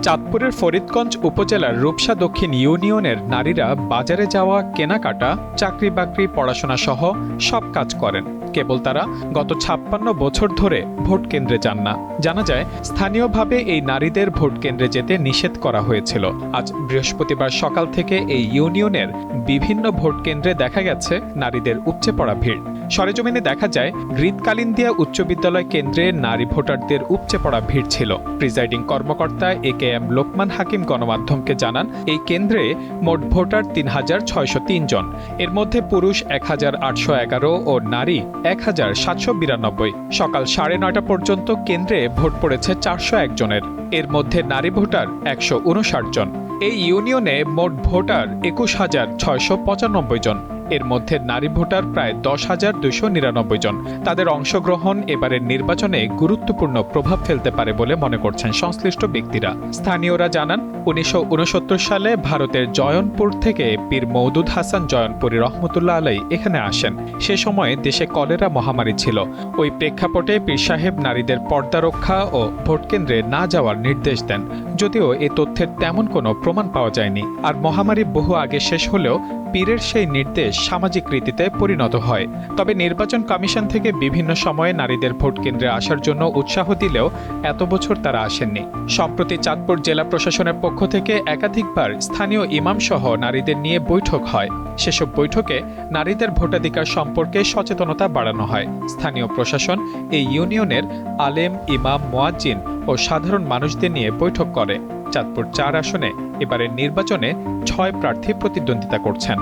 চাঁদপুরের ফরিদগঞ্জ উপজেলার রূপসা দক্ষিণ ইউনিয়নের নারীরা বাজারে যাওয়া, কেনাকাটা, চাকরি বাকরি, পড়াশোনা সহ সব কাজ করেন। কেবল তারা গত ৫৬ বছর ধরে ভোট কেন্দ্রে যান না। জানা যায়, স্থানীয়ভাবে এই নারীদের ভোট কেন্দ্রে যেতে নিষেধ করা হয়েছিল। আজ বৃহস্পতিবার সকাল থেকে এই ইউনিয়নের বিভিন্ন ভোট কেন্দ্রে দেখা গেছে নারীদের উপচে পড়া ভিড়। সরেজমিনে দেখা যায়, গ্রিদকালিন্দিয়া উচ্চ বিদ্যালয় কেন্দ্রে নারী ভোটারদের উপচে পড়া ভিড় ছিল। প্রিজাইডিং কর্মকর্তা একেএম লোকমান হাকিম গণমাধ্যমকে জানান, এই কেন্দ্রে মোট ভোটার ৩,৬০৩ জন। এর মধ্যে পুরুষ ১,৮১১ ও নারী ১,৭৯২। সকাল ৯:৩০ পর্যন্ত কেন্দ্রে ভোট পড়েছে ৪০১ জনের। এর মধ্যে নারী ভোটার ১৫৯ জন। এই ইউনিয়নে মোট ভোটার ২১,৬৯৫ জন। এর মধ্যে নারী ভোটার প্রায় ১০,২৯৯ জন। তাদের অংশগ্রহণ এবারের নির্বাচনে গুরুত্বপূর্ণ প্রভাব ফেলতে পারে বলে মনে করছেন সংশ্লিষ্ট ব্যক্তিরা। স্থানীয়রা জানান, ১৯৬৯ সালে ভারতের জয়নপুর থেকে পীর মওদুদ হাসান জয়নপুরী রহমতুল্লাহ আলাই এখানে আসেন। সে সময়ে দেশে কলেরা মহামারী ছিল। ওই প্রেক্ষাপটে পীর সাহেব নারীদের পর্দা রক্ষা ও ভোটকেন্দ্রে না যাওয়ার নির্দেশ দেন। যদিও এ তথ্যের তেমন কোনো প্রমাণ পাওয়া যায়নি। আর মহামারী বহু আগে শেষ হলেও পীরের সেই নির্দেশ সামাজিক রীতিতে পরিণত হয়। তবে নির্বাচন কমিশন থেকে বিভিন্ন সময়ে নারীদের ভোট কেন্দ্রে আসার জন্য উৎসাহ দিলেও এত বছর তারা আসেননি। সম্প্রতি চাঁদপুর জেলা প্রশাসনের পক্ষ থেকে একাধিকবার স্থানীয় ইমাম সহ নারীদের নিয়ে বৈঠক হয়। সেসব বৈঠকে নারীদের ভোটাধিকার সম্পর্কে সচেতনতা বাড়ানো হয়। স্থানীয় প্রশাসন এই ইউনিয়নের আলেম, ইমাম, মুয়াজ্জিন ও সাধারণ মানুষদের নিয়ে বৈঠক করে। চাঁদপুর ৪ আসনে এবারের নির্বাচনে ৬ প্রার্থী প্রতিদ্বন্দ্বিতা করছেন।